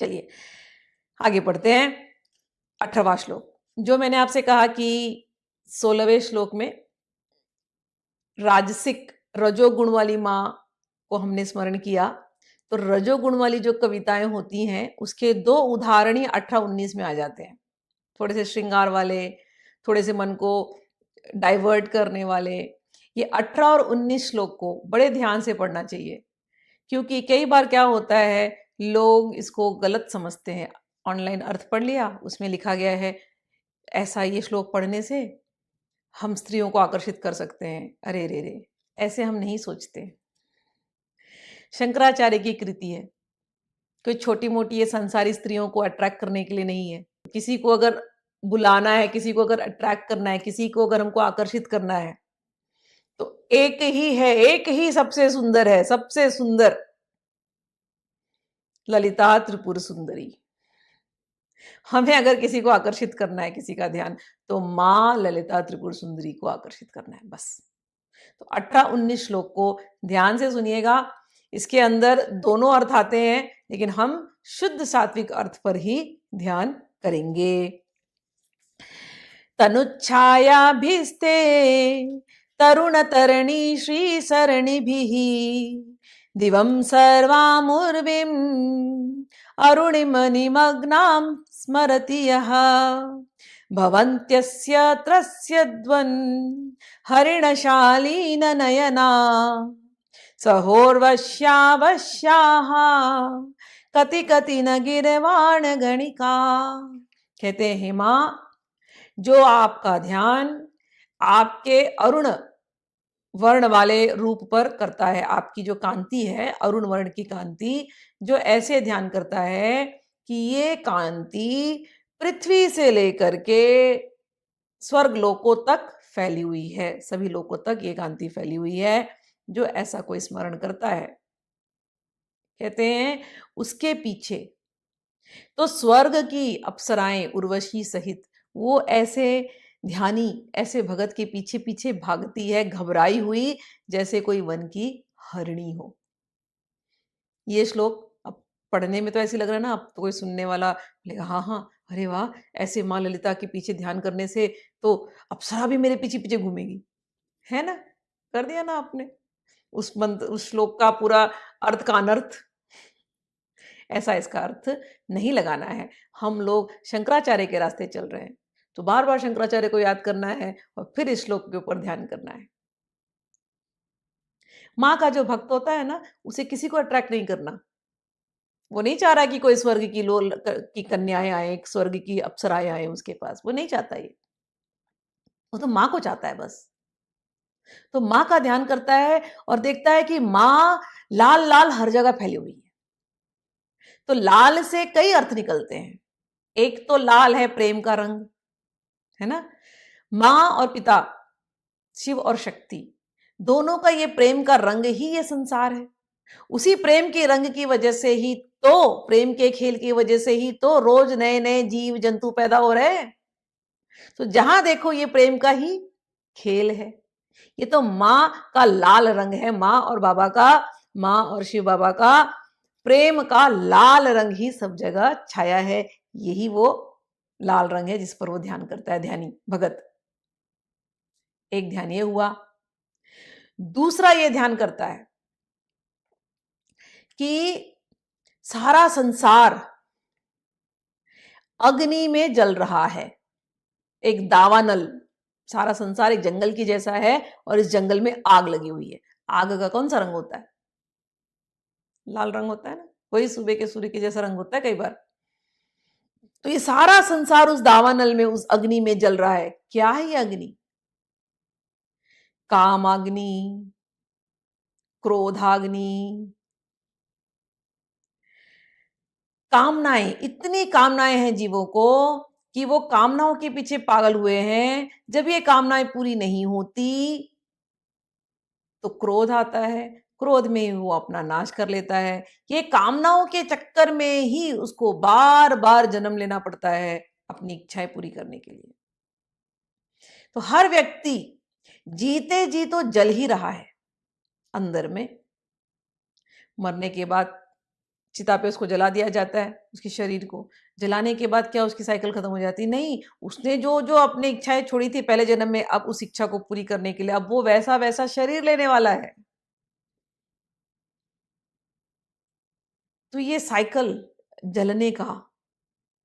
चलिए आगे पढ़ते हैं। 18वां श्लोक, जो मैंने आपसे कहा कि 16वें श्लोक में राजसिक रजोगुण वाली माँ को हमने स्मरण किया, तो रजोगुण वाली जो कविताएं होती हैं उसके दो उदाहरण ही 18-19 में आ जाते हैं। थोड़े से श्रृंगार वाले, थोड़े से मन को डाइवर्ट करने वाले। ये 18 और 19 श्लोक को बड़े ध्यान से पढ़ना चाहिए, क्योंकि कई बार क्या होता है, लोग इसको गलत समझते हैं। ऑनलाइन अर्थ पढ़ लिया, उसमें लिखा गया है ऐसा, ये श्लोक पढ़ने से हम स्त्रियों को आकर्षित कर सकते हैं। अरे रे रे, ऐसे हम नहीं सोचते। शंकराचार्य की कृति है, कोई छोटी मोटी ये संसारी स्त्रियों को अट्रैक्ट करने के लिए नहीं है। किसी को अगर बुलाना है, किसी को अगर अट्रैक्ट करना है, किसी को अगर हमको आकर्षित करना है, तो एक ही है, एक ही सबसे सुंदर है, सबसे सुंदर ललिता त्रिपुर सुंदरी। हमें अगर किसी को आकर्षित करना है, किसी का ध्यान, तो मां ललिता त्रिपुर सुंदरी को आकर्षित करना है बस। तो 18-19 श्लोक को ध्यान से सुनिएगा। इसके अंदर दोनों अर्थ आते हैं, लेकिन हम शुद्ध सात्विक अर्थ पर ही ध्यान करेंगे। तनुच्छायाभिस्ते तरुण तरणि श्री सरणिभिः दिवं सर्वामुर्विं अरुणिम निमग्नां स्मरति यः भवन्त्यस्य त्रस्यद्वन् हरिणशालीन नयना सहोर्वश्यावश्याः कति कति न गिरवाण गणिका। कहते हैं, हे मां, जो आपका ध्यान आपके अरुण वर्ण वाले रूप पर करता है, आपकी जो कांति है अरुण वर्ण की कांति, जो ऐसे ध्यान करता है कि ये कांति पृथ्वी से लेकर के स्वर्ग लोकों तक फैली हुई है, सभी लोकों तक ये कांति फैली हुई है, जो ऐसा कोई स्मरण करता है, कहते हैं उसके पीछे तो स्वर्ग की अप्सराएं उर्वशी सहित वो ऐसे ध्यानी, ऐसे भगत के पीछे पीछे भागती है, घबराई हुई, जैसे कोई वन की हरिणी हो। ये श्लोक अब पढ़ने में तो ऐसे लग रहा है ना, अब तो कोई सुनने वाला बोलेगा हाँ हाँ, अरे वाह, ऐसे माँ ललिता के पीछे ध्यान करने से तो अप्सरा भी मेरे पीछे पीछे घूमेगी, है ना। कर दिया ना आपने उस मंत्र, उस श्लोक का पूरा अर्थ का अनर्थ। ऐसा इसका अर्थ नहीं लगाना है। हम लोग शंकराचार्य के रास्ते चल रहे हैं, तो बार बार शंकराचार्य को याद करना है और फिर इस श्लोक के ऊपर ध्यान करना है। माँ का जो भक्त होता है ना, उसे किसी को अट्रैक्ट नहीं करना। वो नहीं चाह रहा कि कोई स्वर्ग की लोल की कन्याएं आए, स्वर्ग की अप्सराएं आए उसके पास, वो नहीं चाहता ये। वो तो माँ को चाहता है बस। तो माँ का ध्यान करता है और देखता है कि माँ लाल लाल हर जगह फैली हुई है। तो लाल से कई अर्थ निकलते हैं। एक तो लाल है प्रेम का रंग, है ना। माँ और पिता, शिव और शक्ति, दोनों का ये प्रेम का रंग ही ये संसार है। उसी प्रेम के रंग की वजह से ही तो, प्रेम के खेल की वजह से ही तो रोज नए नए जीव जंतु पैदा हो रहे हैं। तो जहां देखो ये प्रेम का ही खेल है। ये तो माँ का लाल रंग है, माँ और बाबा का, माँ और शिव बाबा का प्रेम का लाल रंग ही सब जगह छाया है। यही वो लाल रंग है जिस पर वो ध्यान करता है ध्यानी भगत। एक ध्यान ये हुआ। दूसरा ये ध्यान करता है कि सारा संसार अग्नि में जल रहा है, एक दावानल, सारा संसार एक जंगल की जैसा है और इस जंगल में आग लगी हुई है। आग का कौन सा रंग होता है? लाल रंग होता है ना, वही सुबह के सूर्य के जैसा रंग होता है कई बार। तो ये सारा संसार उस दावानल में, उस अग्नि में जल रहा है। क्या है ये अग्नि? कामाग्नि, क्रोधाग्नि, कामनाएं, इतनी कामनाएं हैं जीवों को कि वो कामनाओं के पीछे पागल हुए हैं। जब ये कामनाएं पूरी नहीं होती तो क्रोध आता है, क्रोध में ही वो अपना नाश कर लेता है। ये कामनाओं के चक्कर में ही उसको बार बार जन्म लेना पड़ता है अपनी इच्छाएं पूरी करने के लिए। तो हर व्यक्ति जीते जी तो जल ही रहा है अंदर में, मरने के बाद चिता पे उसको जला दिया जाता है, उसके शरीर को। जलाने के बाद क्या उसकी साइकिल खत्म हो जाती? नहीं, उसने जो जो अपनी इच्छाएं छोड़ी थी पहले जन्म में, अब उस इच्छा को पूरी करने के लिए अब वो वैसा वैसा शरीर लेने वाला है। तो ये साइकिल जलने का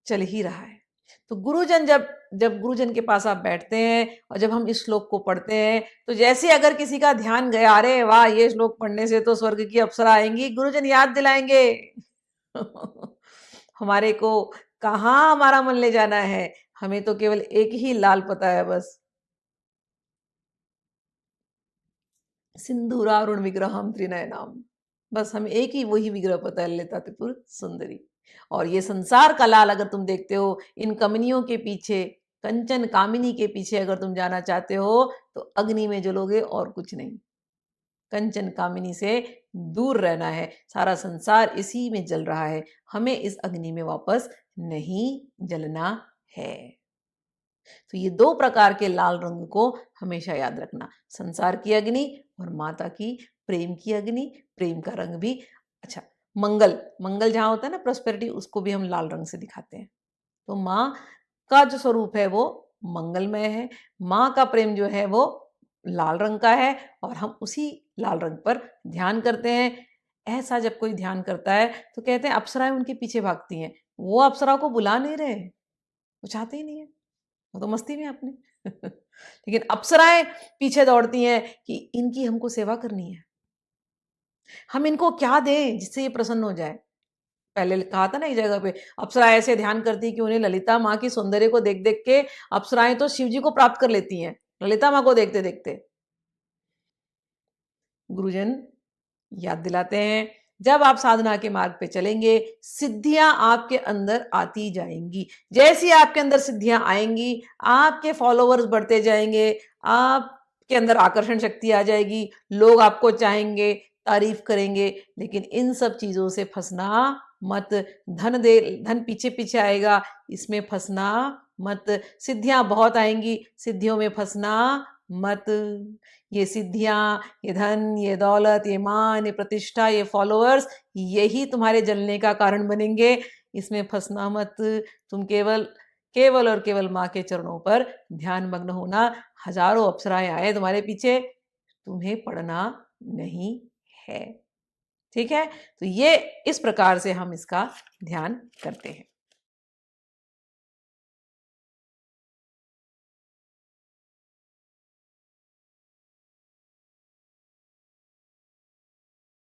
चल ही रहा है। तो गुरुजन जब जब गुरुजन के पास आप बैठते हैं और जब हम इस श्लोक को पढ़ते हैं, तो जैसे अगर किसी का ध्यान गया, अरे वाह ये श्लोक पढ़ने से तो स्वर्ग की अप्सरा आएंगी, गुरुजन याद दिलाएंगे हमारे को कहाँ हमारा मन ले जाना है, हमें तो केवल एक ही लाल पता है बस, सिंदूरारुण विग्रहम त्रिनयनाम। बस हमें एक ही वही विग्रह पता है, ललिता त्रिपुर सुंदरी। और ये संसार का लाल अगर तुम देखते हो, इन कमनियों के पीछे, कंचन कामिनी के पीछे अगर तुम जाना चाहते हो तो अग्नि में जलोगे और कुछ नहीं। कंचन कामिनी से दूर रहना है, सारा संसार इसी में जल रहा है, हमें इस अग्नि में वापस नहीं जलना है। तो ये दो प्रकार के लाल रंग को हमेशा याद रखना, संसार की अग्नि और माता की प्रेम की अग्नि। प्रेम का रंग भी अच्छा, मंगल, मंगल जहां होता है ना प्रॉस्पेरिटी, उसको भी हम लाल रंग से दिखाते हैं। तो माँ का जो स्वरूप है वो मंगलमय है, माँ का प्रेम जो है वो लाल रंग का है, और हम उसी लाल रंग पर ध्यान करते हैं। ऐसा जब कोई ध्यान करता है तो कहते हैं अप्सराएं उनके पीछे भागती हैं, वो अप्सरा को बुला नहीं रहे, वो चाहते ही नहीं है, वो तो मस्ती में अपने लेकिन अप्सराएं पीछे दौड़ती हैं कि इनकी हमको सेवा करनी है, हम इनको क्या दें जिससे ये प्रसन्न हो जाए। पहले कहा था ना एक जगह पे, अप्सरा ऐसे ध्यान करती कि उन्हें ललिता माँ की सौंदर्य को देख देख के अप्सराएं तो शिव जी को प्राप्त कर लेती हैं, ललिता माँ को देखते देखते। गुरुजन याद दिलाते हैं, जब आप साधना के मार्ग पे चलेंगे, सिद्धियां आपके अंदर आती जाएंगी। जैसी आपके अंदर सिद्धियां आएंगी, आपके फॉलोवर्स बढ़ते जाएंगे, आपके अंदर आकर्षण शक्ति आ जाएगी, लोग आपको चाहेंगे, तारीफ करेंगे। लेकिन इन सब चीजों से फंसना मत। धन पीछे पीछे आएगा, इसमें फंसना मत। सिद्धियां बहुत आएंगी, सिद्धियों में फंसना मत। ये सिद्धियां, ये धन, ये दौलत, ये मान, ये प्रतिष्ठा, ये फॉलोअर्स, यही तुम्हारे जलने का कारण बनेंगे, इसमें फंसना मत। तुम केवल केवल और केवल माँ के चरणों पर ध्यान मग्न होना। हजारों अप्सराएं आए तुम्हारे पीछे, तुम्हें पढ़ना नहीं है। ठीक है, तो ये इस प्रकार से हम इसका ध्यान करते हैं।